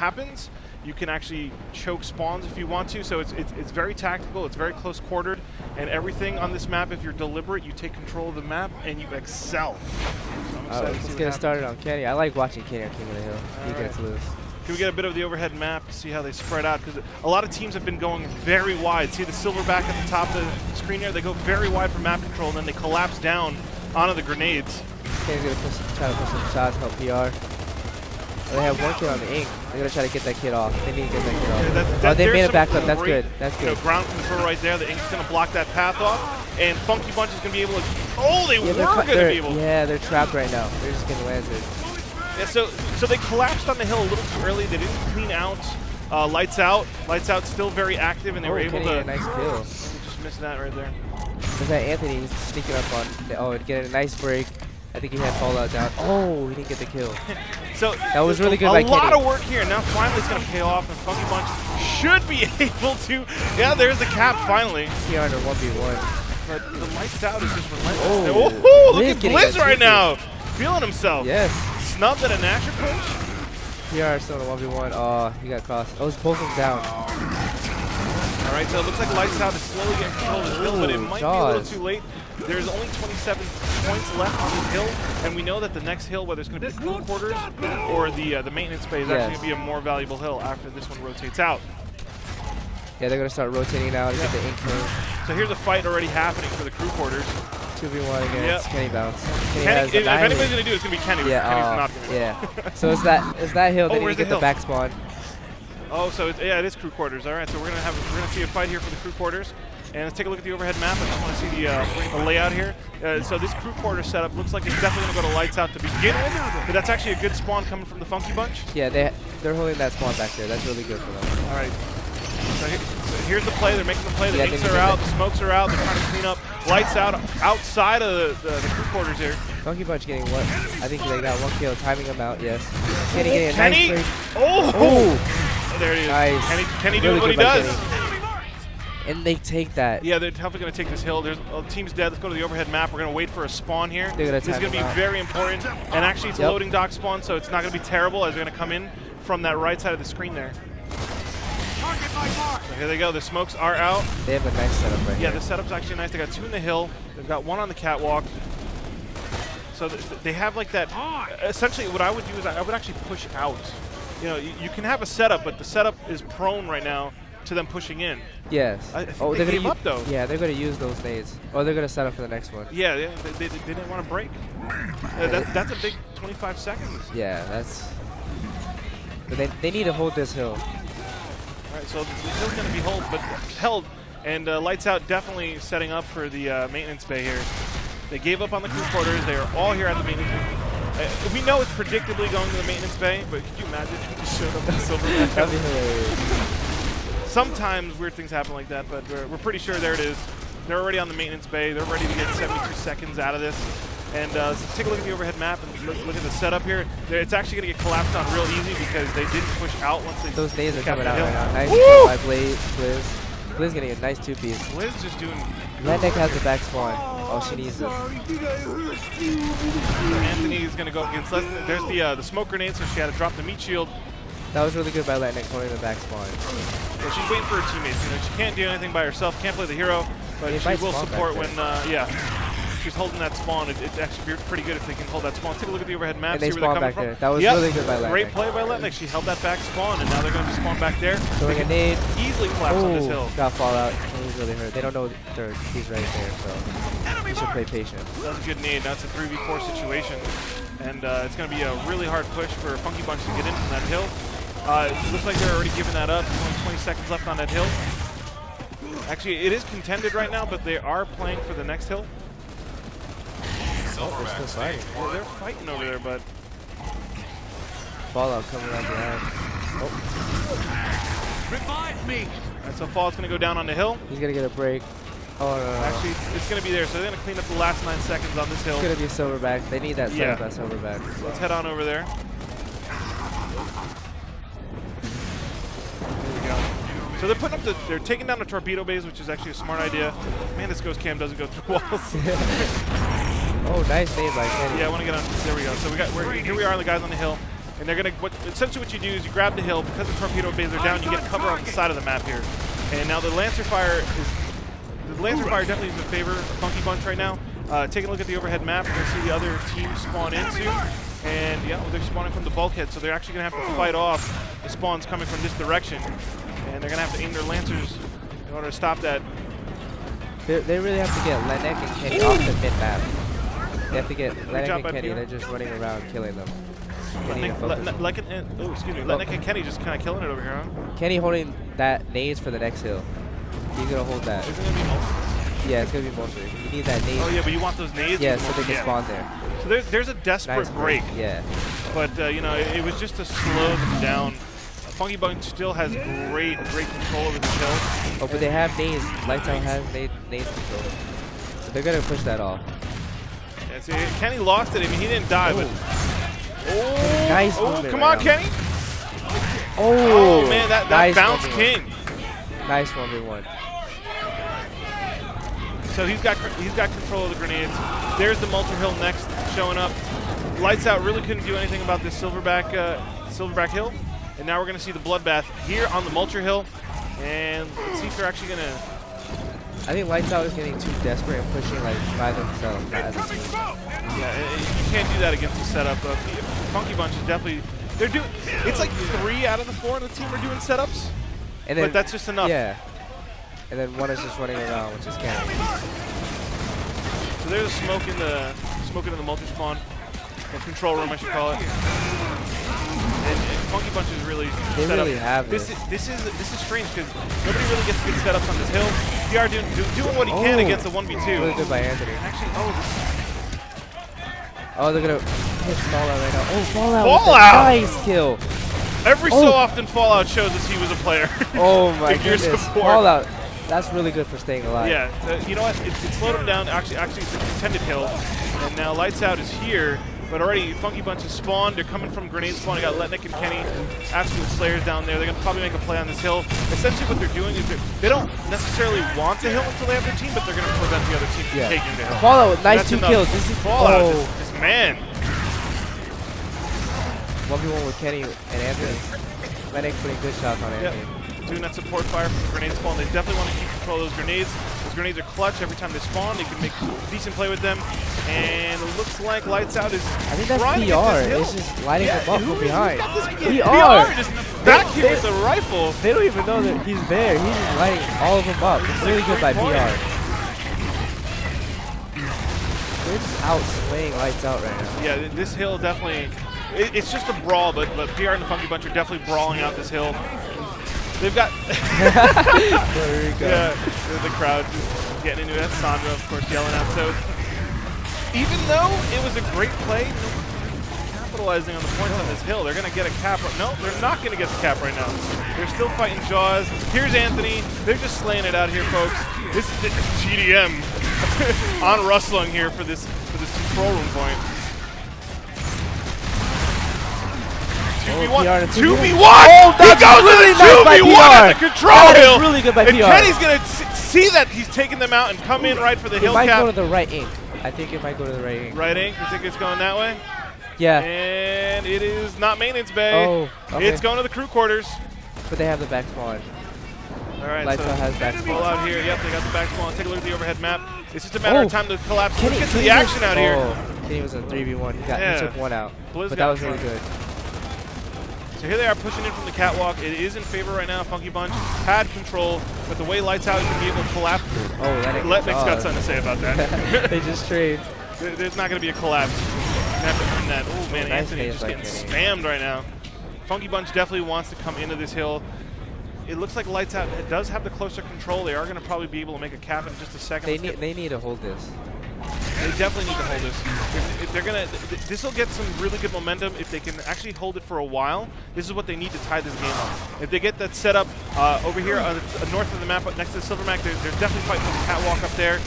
happens, you can actually choke spawns if you want to. So it's very tactical, it's very close quartered, and everything on this map, if you're deliberate, you take control of the map and you excel. So let's get it started on Kenny. I like watching Kenny on King of the Hill. He gets loose. Can we get a bit of the overhead map to see how they spread out? Because a lot of teams have been going very wide. See the silverback at the top of the screen here? They go very wide for map control, and then they collapse down onto the grenades. Kenny's going to try to push some shots, help PR. They have one kid on the ink. They're going to try to get that kid off. They need to get that kid off. Yeah, they made it back up. That's good. That's good. Ground control right there. The ink's going to block that path off. And Funky Bunch is going to be able to... Oh, they were going to be able to... Yeah, they're trapped right now. They're just getting landed. Yeah, so they collapsed on the hill a little too early. They didn't clean out Lights Out. Lights Out still very active, and they were able to... a nice kill. Just missed that right there. There's that Anthony sneaking up on... Oh, getting a nice break. I think he had Fallout down. Oh, he didn't get the kill. So that was really good by Kenny. A lot of work here. Now finally it's going to pay off, and Funky Bunch should be able to. Yeah, there's the cap finally. PR under 1v1. But the Lights Out is just relentless. Oh, look at Blizz right now. Feeling himself. Yes. Snubbed at a Nasher push. PR still in a 1v1. Oh, he got crossed. Oh, it's both of them down. All right, so it looks like Lights Out is slowly getting control of this hill, but it might be a little too late. There's only 27 points left on this hill, and we know that the next hill, whether it's going to be crew quarters or the maintenance bay, is actually going to be a more valuable hill after this one rotates out. Yeah, they're going to start rotating now to get the ink curve. So here's a fight already happening for the crew quarters. 2v1 against Kenny Bounce. Kenny, if anybody's going to do it, it's going to be Kenny. Yeah, Kenny's not going to do it. Yeah. So it's that hill that you get the back spawn. Oh, so it is crew quarters. All right, so we're gonna see a fight here for the crew quarters, and let's take a look at the overhead map. I just want to see the layout here. So this crew quarter setup looks like it's definitely gonna go to Lights Out to begin with, but that's actually a good spawn coming from the Funky Bunch. Yeah, they're holding that spawn back there. That's really good for them. All right. So here's the play. They're making the play. The inks are out. The smokes are out. They're trying to clean up. Lights Out outside of the crew quarters here. Funky Bunch getting what? I think they got one kill, timing them out. Yes. Kenny getting a nice break. Oh! There he is. Nice. Kenny doing what he does. And they take that. Yeah, they're definitely going to take this hill. There's team's dead. Let's go to the overhead map. We're going to wait for a spawn here. This is going to be very important. And actually, it's a loading dock spawn, so it's not going to be terrible as they're going to come in from that right side of the screen there. So here they go. The smokes are out. They have a nice setup right here. Yeah, the setup's actually nice. They got two in the hill. They've got one on the catwalk. So they have like that. Essentially, what I would do is I would actually push out. You know, you can have a setup, but the setup is prone right now to them pushing in. Yes. I think they gave up, though. Yeah, they're going to use those nades. Or they're going to set up for the next one. Yeah, they didn't want to break. That's a big 25 seconds. Yeah, that's... But they need to hold this hill. All right, so the hill's going to be held. And Lights Out definitely setting up for the maintenance bay here. They gave up on the crew quarters. They are all here at the maintenance bay. We know it's predictably going to the maintenance bay, but could you imagine if you just showed up in Silverback? That'd be hilarious. Sometimes weird things happen like that, but we're pretty sure there it is. They're already on the maintenance bay. They're ready to get 72 seconds out of this. And let's take a look at the overhead map and look at the setup here. It's actually going to get collapsed on real easy because they didn't push out once they... Those nades are coming out right now. Nice kill by Blizz. Blizz getting a nice two-piece. Blizz just doing... Redneck has the back spawn. Oh, she needs this. Anthony is going to go against Leslie. There's the smoke grenade, so she had to drop the meat shield. That was really good by Redneck holding the back spawn. Yeah, she's waiting for her teammates. You know, she can't do anything by herself. Can't play the hero, but she will support when she's holding that spawn. It's actually pretty good if they can hold that spawn. Take a look at the overhead map. And they see where spawn they're back coming there. from. That was really good by Letnick. Great play by Letnick. She held that back spawn, and now they're going to spawn back there. Throwing a nade. Easily collapse on this hill. Got Fallout. He's really hurt. They don't know he's right there, so he should play patient. That was a good nade. Now it's a 3v4 situation, and it's going to be a really hard push for Funky Bunch to get in from that hill. It looks like they're already giving that up. There's only 20 seconds left on that hill. Actually, it is contended right now, but they are playing for the next hill. Oh, they're still fighting. Yeah, they're fighting over there, but... Fallout coming around behind. Oh. Revive me! Alright, so Fallout's going to go down on the hill. He's going to get a break. Oh, no. Actually, it's going to be there, so they're going to clean up the last 9 seconds on this hill. It's going to be a silverback. They need that setup, that silverback. So let's head on over there. So they're putting up they're taking down the torpedo bays, which is actually a smart idea. Man, this ghost cam doesn't go through walls. Oh, nice nade by Kenny. Yeah, I want to get on. There we go. So here we are, the guys on the hill. And they're gonna, essentially what you do is you grab the hill, because the torpedo bays are down, you get cover on the side of the map here. And now the Lancer Fire definitely is in favor of Funky Bunch right now. Taking a look at the overhead map, you're gonna see the other team spawn into. And yeah, they're spawning from the bulkhead, so they're actually gonna have to fight off the spawns coming from this direction. And they're gonna have to aim their Lancers in order to stop that. They really have to get Lenek and Kenny off the mid-map. They have to get Lenek and Kenny. They're just running around killing them. Lenek and Kenny just kind of killing it over here, huh? Kenny holding that nades for the next hill. He's gonna hold that. Isn't it gonna be mostly? Yeah, it's gonna be mostly. You need that nade. Oh yeah, but you want those nades? Yeah, so they can spawn there. So there's a desperate break. Yeah. But you know, it was just to slow them down. Funky Bunch still has great control over the hill. Oh, but they have nades. Lights Out has nade control. So they're gonna push that off. Yeah, see, Kenny lost it. I mean, he didn't die, but. Oh, nice come on, Kenny! Oh, man, that nice bounce king. Nice 1v1. So he's got control of the grenades. There's the Mulcher Hill next showing up. Lights Out really couldn't do anything about this Silverback Hill, and now we're going to see the bloodbath here on the Mulcher Hill, and let's see if they're actually going to. I think Lights Out is getting too desperate and pushing like by themselves. Yeah, you can't do that against the setup. Funky Bunch is definitely it's like 3 out of the 4 on the team are doing setups, and then, but that's just enough. Yeah. And then one is just running around, which is Kenny. So there's a smoke in the multi spawn, or control room, I should call it. And Funky Bunch is really set really up. Have this is strange because nobody really gets good setups on this hill. PR doing what he can against the 1v2. Really good by Anthony. Actually, they're gonna hit Fallout right now. Oh, Fallout! Nice kill. Every so often, Fallout shows us he was a player. Oh my goodness! Fallout. That's really good for staying alive. Yeah, you know what? It slowed him down. Actually, it's a contended hill. And now Lights Out is here, but already Funky Bunch has spawned. They're coming from grenade spawn. You got Letnik and Kenny, absolute slayers down there. They're going to probably make a play on this hill. Essentially what they're doing is they don't necessarily want the hill until they have their team, but they're going to prevent the other team from taking the hill. Fallout with nice 2 kills. This is Fallout. This man. 1v1 with Kenny and Anthony. Letnik putting good shots on Anthony. Doing that support fire from the grenade spawn. They definitely want to keep control of those grenades. Those grenades are clutch every time they spawn. They can make decent play with them. And it looks like Lights Out is I think that's PR. It's just lighting them up from behind. PR just back here with the rifle. They don't even know that he's there. He's just lighting all of them up. It's really good by PR. They're just outswaying Lights Out right now. Yeah, this hill definitely. It's just a brawl, but PR and the Funky Bunch are definitely brawling out this hill. They've got there we go. Yeah, the crowd just getting into it. That's Sandra, of course, yelling out. So even though it was a great play, nobody's capitalizing on the points on this hill. They're going to get a cap. No, they're not going to get the cap right now. They're still fighting Jaws. Here's Anthony. They're just slaying it out here, folks. This is GDM on Rustlung here for this control room point. 2v1. 2v1. Oh, that's he goes really to nice by 2v1 PR. at the control hill. Really good by and PR. Kenny's gonna see that he's taking them out and come in right for the hill cap. It might go to the right ink. I think it might go to the right ink. Right ink? You think it's going that way? Yeah. And it is not maintenance bay. Oh, okay. It's going to the crew quarters. But they have the back spawn. All right, Lights Out has back spawn. Out here. Yep, they got the back spawn. Take a look at the overhead map. It's just a matter of time to collapse. Let's get to the action out here. Kenny was a 3v1. He took one out. But that was really good. So here they are pushing in from the catwalk. It is in favor right now. Funky Bunch had control, but the way Lights Out is going to be able to collapse. Oh, Letnik's got something to say about that. They just trade. There's not going to be a collapse. You're going to have to earn that. Oh, man, nice Anthony is just getting spammed right now. Funky Bunch definitely wants to come into this hill. It looks like Lights Out does have the closer control. They are going to probably be able to make a cap in just a second. They need to hold this. They definitely need to hold this. If they're gonna, this will get some really good momentum if they can actually hold it for a while. This is what they need to tie this game up. If they get that set up over here north of the map, next to the Silverback, they're definitely fighting for the catwalk up there.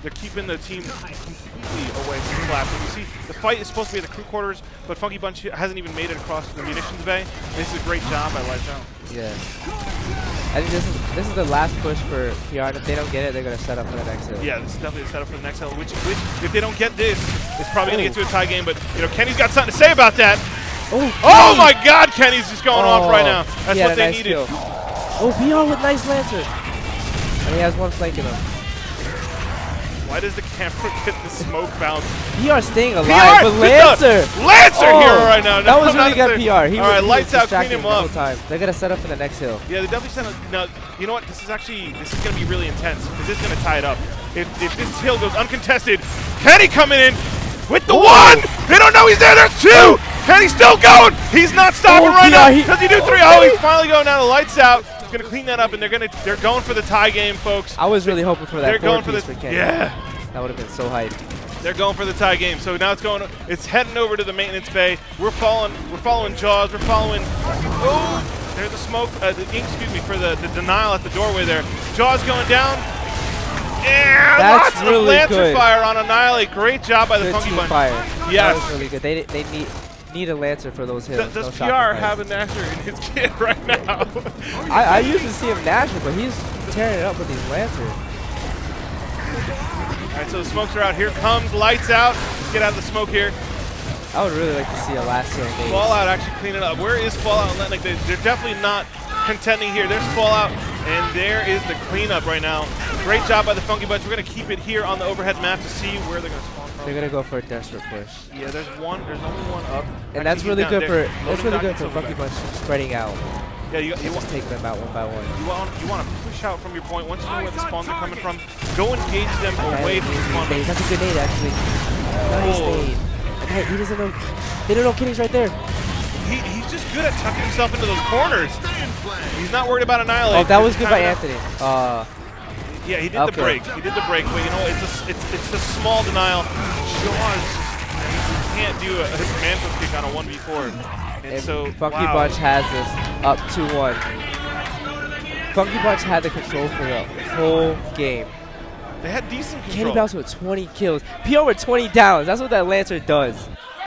They're keeping the team completely away from the collapse. And you see, the fight is supposed to be at the crew quarters, but Funky Bunch hasn't even made it across the munitions bay. This is a great job by Lights Out. Yeah. I think this is the last push for PR, and if they don't get it, they're going to set up for the next hill. Yeah, this is definitely a setup for the next hill, which if they don't get this, it's probably going to get to a tie game, but, you know, Kenny's got something to say about that. Oh my God, Kenny's just going off right now. That's what they needed. Oh, PR with nice Lancer. And he has one flanking him. Why does the camera get the smoke bounce? PR staying alive, but Lancer! Lancer hero right now. That was really good PR. All right, lights out, clean him up. They're going to set up for the next hill. Yeah, they definitely set up. Now, you know what? This is going to be really intense because this is going to tie it up. If this hill goes uncontested, Kenny coming in with the one! They don't know he's there. There's two! Kenny's still going! He's not stopping right now. Does he do three? Oh, he's finally going now. The lights out. He's going to clean that up, and they're going for the tie game, folks. I was really hoping for that. They're going for Kenny. Yeah. That would have been so hype. They're going for the tie game. So now it's heading over to the maintenance bay. We're following Jaws. We're following. Oh, there's the smoke. The ink, excuse me, for the denial at the doorway there. Jaws going down. Yeah, that's lots really of Lancer good. fire on Annihilate. Great job by the Funky Bunch. Fire. Yes. That was really good. They need a Lancer for those hills. Does PR have a Nasher in his kit right now? I usually see him Nasher, but he's tearing it up with these Lancers. All right, so the smokes are out. Here comes lights out. Let's get out of the smoke here. I would really like to see a last hill engage. Fallout actually cleaning it up. Where is Fallout and Atlantic? They're definitely not contending here. There's Fallout, and there is the cleanup right now. Great job by the Funky Bunch. We're going to keep it here on the overhead map to see where they're going to spawn from. They're going to go for a desperate push. Yeah, there's only one up. And that's really good for Funky Bunch spreading out. Yeah, you want to take them out one by one. You want to push out from your point. Once you know where the spawns are coming from, go engage them away from the spawn. That's a good nade, actually. Nice nade. Okay, he doesn't know. They don't know Kenny's right there. He's just good at tucking himself into those corners. He's not worried about Annihilate. Oh, that was good by Anthony. Yeah, he did the break. He did the break, but you know, it's a small denial. Jaws, he can't do a mantle kick on a 1v4. And so Funky Bunch has this up 2-1. Funky Bunch had the control for the whole game. They had decent control. Kenny bounced with 20 kills. PR with 20 downs. That's what that Lancer does.